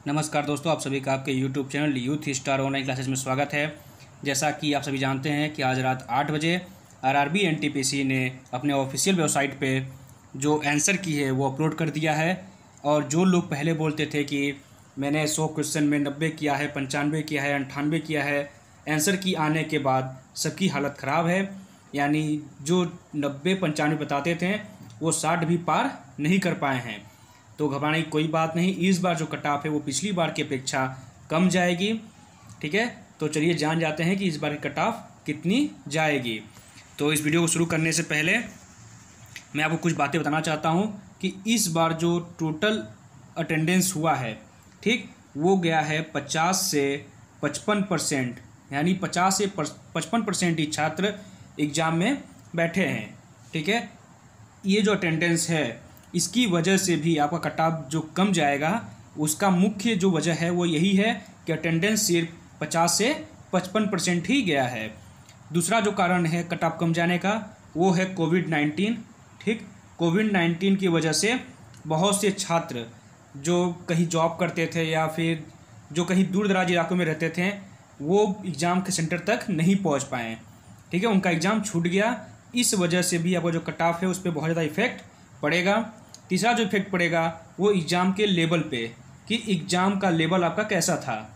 नमस्कार दोस्तों, आप सभी का आपके YouTube channel youth star online classes में स्वागत है। जैसा कि आप सभी जानते हैं कि आज रात 8 बजे आरआरबी एनटीपीसी ने अपने ऑफिशियल वेबसाइट पे जो आंसर की है वो अपलोड कर दिया है। और जो लोग पहले बोलते थे कि मैंने 100 क्वेश्चन में 90 किया है, 95 किया है, 98 किया है, आंसर की आने के बाद सबकी हालत ख़राब है। यानी जो 90-95 बताते थे वो 60 भी पार नहीं कर पाए हैं। तो घबराने की कोई बात नहीं, इस बार जो कट ऑफ है वो पिछली बार की अपेक्षा कम जाएगी। ठीक है, तो चलिए जान जाते हैं कि इस बार की कट ऑफ कितनी जाएगी। तो इस वीडियो को शुरू करने से पहले मैं आपको कुछ बातें बताना चाहता हूं कि इस बार जो टोटल अटेंडेंस हुआ है, ठीक, वो गया है 50 से 55%। यानी 50 से 55% ही छात्र एग्ज़ाम में बैठे हैं। ठीक है, ये जो अटेंडेंस है इसकी वजह से भी आपका कट ऑफ जो कम जाएगा, उसका मुख्य जो वजह है वो यही है कि अटेंडेंस सिर्फ 50 से 55% ही गया है। दूसरा जो कारण है कट ऑफ कम जाने का वो है कोविड-19। ठीक, कोविड-19 की वजह से बहुत से छात्र जो कहीं जॉब करते थे या फिर जो कहीं दूर दराज इलाकों में रहते थे वो एग्ज़ाम के सेंटर तक नहीं पहुंच पाए। ठीक है, उनका एग्ज़ाम छूट गया। इस वजह से भी आपका जो कट ऑफ है उस पर बहुत ज़्यादा इफेक्ट पड़ेगा। तीसरा जो इफेक्ट पड़ेगा वो एग्ज़ाम के लेवल पे, कि एग्ज़ाम का लेवल आपका कैसा था।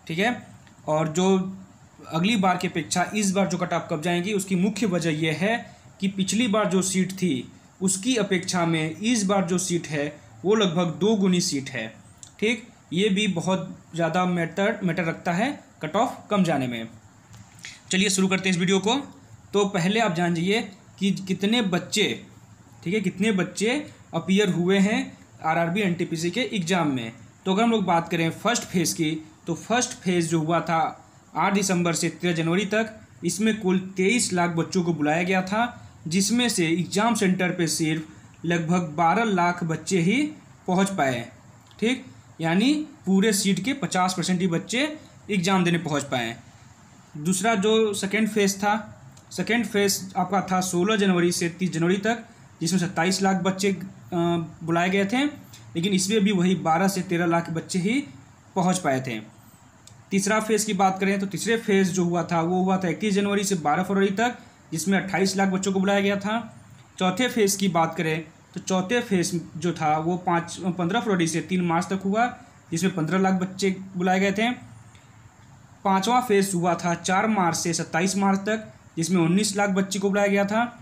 ठीक है, और जो अगली बार की अपेक्षा इस बार जो कट ऑफ कब जाएंगी उसकी मुख्य वजह यह है कि पिछली बार जो सीट थी उसकी अपेक्षा में इस बार जो सीट है वो लगभग 2 गुनी सीट है। ठीक, ये भी बहुत ज़्यादा मैटर रखता है कट ऑफ कम जाने में। चलिए शुरू करते हैं इस वीडियो को। तो पहले आप जान जाइए कि कितने बच्चे, ठीक है, कितने बच्चे अपीयर हुए हैं आरआरबी एनटीपीसी के एग्ज़ाम में। तो अगर हम लोग बात करें फर्स्ट फेज़ की, तो फर्स्ट फेज़ जो हुआ था 8 दिसंबर से 13 जनवरी तक, इसमें कुल 23 लाख बच्चों को बुलाया गया था, जिसमें से एग्ज़ाम सेंटर पे सिर्फ लगभग 12 लाख बच्चे ही पहुंच पाए। ठीक, यानी पूरे सीट के 50% ही बच्चे एग्ज़ाम देने पहुँच पाए। दूसरा जो सेकेंड फेज़ था, सेकेंड फेज़ आपका था 16 जनवरी से 30 जनवरी तक, जिसमें 27 लाख बच्चे बुलाए गए थे, लेकिन इसमें भी वही 12 से 13 लाख बच्चे ही पहुंच पाए थे। तीसरा फेज़ की बात करें तो तीसरे फेज़ जो हुआ था वो हुआ था 31 जनवरी से 12 फरवरी तक, जिसमें 28 लाख बच्चों को बुलाया गया था। चौथे फेज़ की बात करें तो चौथे फेज़ जो था वो 15 फरवरी से 3 मार्च तक हुआ, जिसमें 15 लाख बच्चे बुलाए गए थे। पाँचवा फेज़ हुआ था 4 मार्च से 27 मार्च तक, जिसमें 19 लाख बच्चे को बुलाया गया था।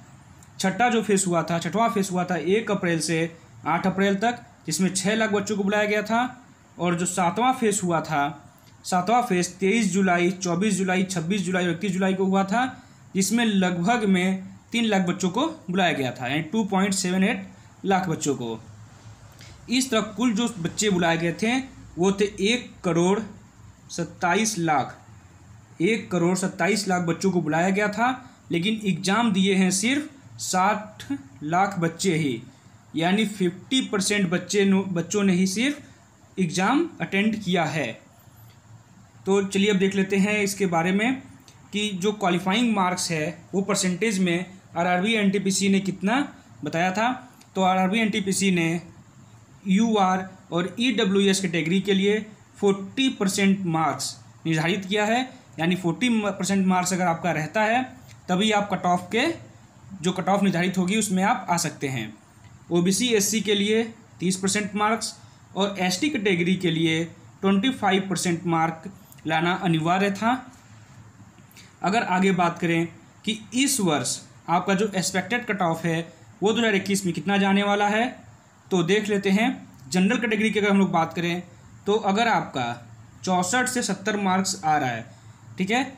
छठा जो फेज़ हुआ था, छठवां फेज़ हुआ था 1 अप्रैल से 8 अप्रैल तक, जिसमें 6 लाख बच्चों को बुलाया गया था। और जो सातवां फेज़ हुआ था, सातवां फेज़ 23 जुलाई, 24 जुलाई, 26 जुलाई और 31 जुलाई को हुआ था, जिसमें लगभग में 3 लाख बच्चों को बुलाया गया था, यानी 2.78 लाख बच्चों को। इस तरह कुल जो बच्चे बुलाए गए थे वो थे 1,27 लाख बच्चों को बुलाया गया था, लेकिन एग्ज़ाम दिए हैं सिर्फ 60 लाख बच्चे ही, यानी 50% बच्चों ने ही सिर्फ एग्ज़ाम अटेंड किया है। तो चलिए अब देख लेते हैं इसके बारे में कि जो क्वालिफाइंग मार्क्स है वो परसेंटेज में आरआरबी एनटीपीसी ने कितना बताया था। तो आरआरबी एनटीपीसी ने यूआर और ईडब्ल्यूएस कैटेगरी के लिए 40% मार्क्स निर्धारित किया है, यानी 40% मार्क्स अगर आपका रहता है तभी आप कट ऑफ के जो कट ऑफ निर्धारित होगी उसमें आप आ सकते हैं। ओबीसी एससी के लिए 30% मार्क्स और एसटी कैटेगरी के लिए 25% मार्क लाना अनिवार्य था। अगर आगे बात करें कि इस वर्ष आपका जो एक्सपेक्टेड कट ऑफ है वो 2021 में कितना जाने वाला है, तो देख लेते हैं। जनरल कैटेगरी की अगर हम लोग बात करें तो अगर आपका 64 से 70 मार्क्स आ रहा है, ठीक है,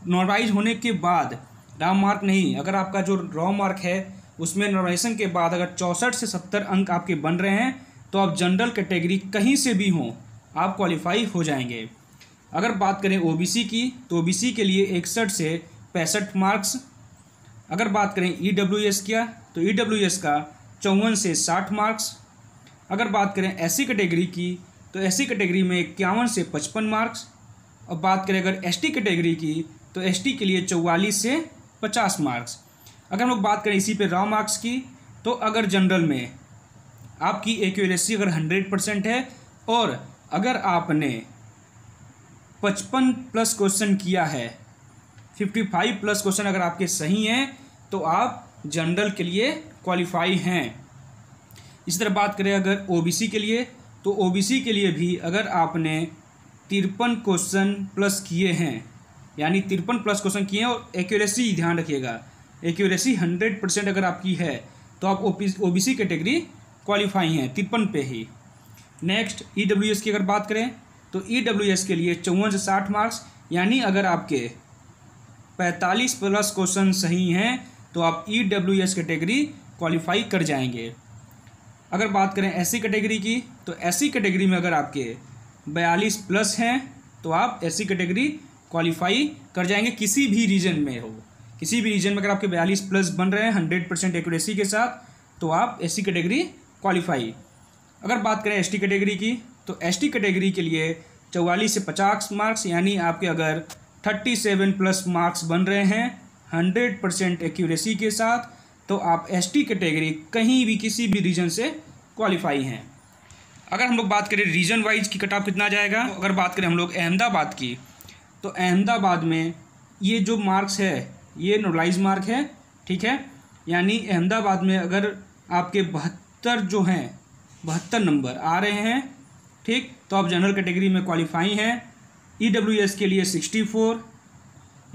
नॉर्मलाइज होने के बाद, रॉ मार्क नहीं, अगर आपका जो रॉ मार्क है उसमें नॉर्मलाइजेशन के बाद अगर 64 से 70 अंक आपके बन रहे हैं तो आप जनरल कैटेगरी कहीं से भी हों आप क्वालिफाई हो जाएंगे। अगर बात करें ओबीसी की तो ओबीसी के लिए 61 से 65 मार्क्स। अगर बात करें ईडब्ल्यूएस का तो ईडब्ल्यूएस का 54 से 60 मार्क्स। अगर बात करें एससी कैटेगरी की तो एससी कैटेगरी में 51 से 55 मार्क्स। और बात करें अगर एसटी कैटेगरी की तो एसटी के लिए 44 से 50 मार्क्स। अगर हम लोग बात करें इसी पे रॉ मार्क्स की तो अगर जनरल में आपकी एक्यूरेसी अगर 100% है और अगर आपने 55 प्लस क्वेश्चन किया है, 55 प्लस क्वेश्चन अगर आपके सही हैं तो आप जनरल के लिए क्वालिफाई हैं। इसी तरह बात करें अगर ओबीसी के लिए, तो ओबीसी के लिए भी अगर आपने 53 क्वेश्चन प्लस किए हैं, यानी 53 प्लस क्वेश्चन किए हैं, और एक्यूरेसी ध्यान रखिएगा, एक्यूरेसी 100% अगर आपकी है तो आप ओबीसी कैटेगरी क्वालिफाई हैं 53 पे ही। नेक्स्ट ईडब्ल्यूएस की अगर बात करें तो ईडब्ल्यूएस के लिए 54 से 60 मार्क्स, यानी अगर आपके 45 प्लस क्वेश्चन सही हैं तो आप ईडब्ल्यूएस कैटेगरी क्वालिफाई कर जाएंगे। अगर बात करें एससी कैटेगरी की, तो एससी कैटेगरी में अगर आपके 42 प्लस हैं तो आप एससी कैटेगरी क्वालिफाई कर जाएंगे, किसी भी रीजन में हो। किसी भी रीजन में अगर आपके 42 प्लस बन रहे हैं 100% एक्यूरेसी के साथ तो आप एससी कैटेगरी क्वालिफाई। अगर बात करें एसटी कैटेगरी की, तो एसटी कैटेगरी के लिए 44 से 50 मार्क्स, यानी आपके अगर 37 प्लस मार्क्स बन रहे हैं 100% एक्यूरेसी के साथ तो आप एसटी कैटेगरी कहीं भी किसी भी रीजन से क्वालिफाई हैं। अगर हम लोग बात करें रीजन वाइज की कट ऑफ कितना जाएगा, तो अगर बात करें हम लोग अहमदाबाद की, तो अहमदाबाद में ये जो मार्क्स है ये नॉर्मलाइज मार्क है, ठीक है। यानी अहमदाबाद में अगर आपके 72 जो हैं 72 नंबर आ रहे हैं, ठीक, तो आप जनरल कैटेगरी में क्वालिफाई हैं। ईडब्ल्यूएस के लिए 64,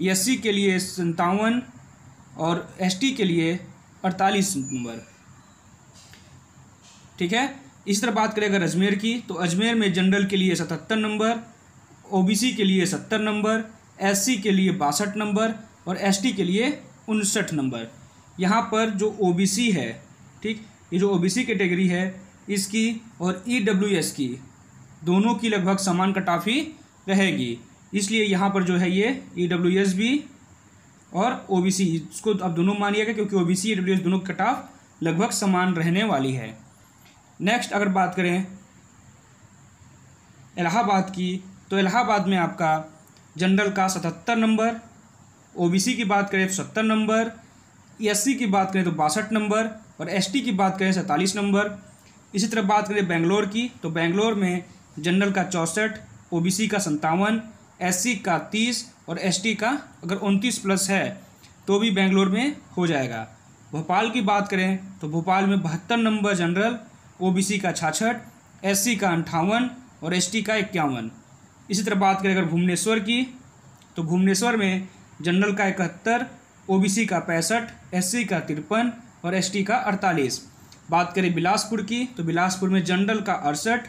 एससी के लिए 57 और एसटी के लिए 48 नंबर, ठीक है। इस तरह बात करें अगर अजमेर की, तो अजमेर में जनरल के लिए 77 नंबर, ओबीसी के लिए 70 नंबर, एससी के लिए 62 नंबर और एसटी के लिए 59 नंबर। यहाँ पर जो ओबीसी है, ठीक, ये जो ओबीसी कैटेगरी है इसकी और ईडब्ल्यूएस की दोनों की लगभग समान कट ऑफ ही रहेगी, इसलिए यहाँ पर जो है ये ईडब्ल्यूएस भी और ओबीसी इसको आप दोनों मानिएगा, क्योंकि ओबीसी ईडब्ल्यूएस दोनों की कट ऑफ लगभग समान रहने वाली है। नेक्स्ट अगर बात करें इलाहाबाद की, तो इलाहाबाद में आपका जनरल का 77 नंबर, ओबीसी की बात करें तो 70 नंबर, एससी की बात करें तो 62 नंबर और एसटी की बात करें 47 नंबर। इसी तरह बात करें बेंगलोर की, तो बेंगलोर में जनरल का 64, ओबीसी का 57, एससी का 30 और एसटी का अगर 29 प्लस है तो भी बेंगलोर में हो जाएगा। भोपाल की बात करें तो भोपाल में 72 नंबर जनरल, ओबीसी का 66, एससी का 58 और एसटी का 51। इसी तरह बात करें अगर भुवनेश्वर की, तो भुवनेश्वर में जनरल का 71, ओबीसी का 65, एससी का 53 और एसटी का 48। बात करें बिलासपुर की, तो बिलासपुर में जनरल का 68,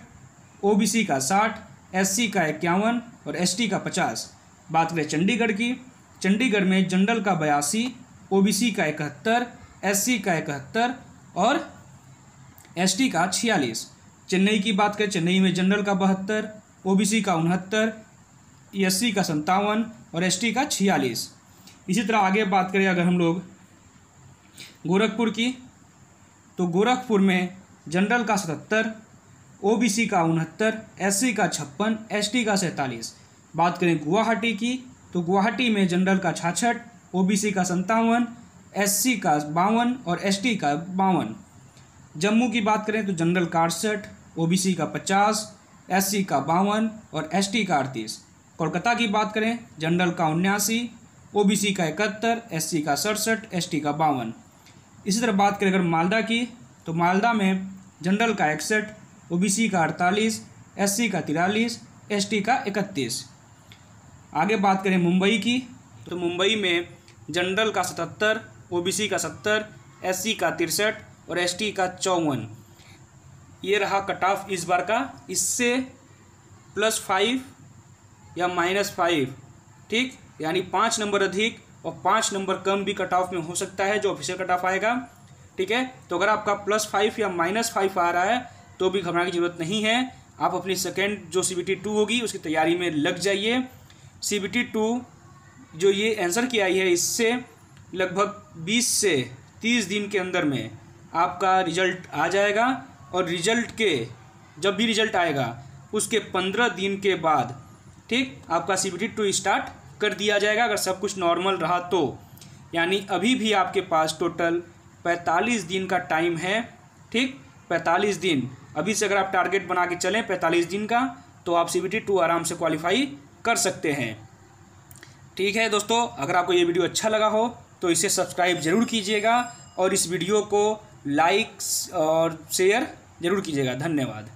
ओबीसी का 60, एससी का 51 और एसटी का 50। बात करें चंडीगढ़ की, चंडीगढ़ में जनरल का 82, ओबीसी का 71, एससी का 71 और एसटी का 46। चेन्नई की बात करें, चेन्नई में जनरल का 72, ओबीसी का 69, एससी का 57 और एसटी का 46। इसी तरह आगे बात करें अगर हम लोग गोरखपुर की, तो गोरखपुर में जनरल का 77, ओबीसी का 69, एससी का 56, एसटी का 47। बात करें गुवाहाटी की, तो गुवाहाटी में जनरल का 66, ओबीसी का 57, एससी का 52 और एसटी का 52। जम्मू की बात करें तो जनरल का 68, ओबीसी का 50, एससी का 52 और एसटी का 38। कोलकाता की बात करें जनरल का 79, ओबीसी का 71, एससी का 67, एसटी का 52। इसी तरह बात करें अगर मालदा की, तो मालदा में जनरल का 61, ओबीसी का 48, एससी का 43, एसटी का 31। आगे बात करें मुंबई की, तो मुंबई में जनरल का 77, ओबीसी का 70, एससी का 63 और एसटी का 54। ये रहा कट ऑफ इस बार का, इससे +5 या -5, ठीक, यानी 5 नंबर अधिक और 5 नंबर कम भी कट ऑफ में हो सकता है जो ऑफिशियल कट ऑफ आएगा, ठीक है। तो अगर आपका +5 या -5 आ रहा है तो भी घबराने की ज़रूरत नहीं है। आप अपनी सेकेंड जो CBT 2 होगी उसकी तैयारी में लग जाइए। CBT 2 जो ये आंसर की आई है इससे लगभग 20 से 30 दिन के अंदर में आपका रिजल्ट आ जाएगा, और रिजल्ट के जब भी रिजल्ट आएगा उसके 15 दिन के बाद, ठीक, आपका CBT 2 स्टार्ट कर दिया जाएगा अगर सब कुछ नॉर्मल रहा तो। यानी अभी भी आपके पास टोटल 45 दिन का टाइम है, ठीक, 45 दिन अभी से अगर आप टारगेट बना के चलें 45 दिन का, तो आप CBT 2 आराम से क्वालिफाई कर सकते हैं। ठीक है दोस्तों, अगर आपको ये वीडियो अच्छा लगा हो तो इसे सब्सक्राइब ज़रूर कीजिएगा और इस वीडियो को लाइक और शेयर ज़रूर कीजिएगा। धन्यवाद।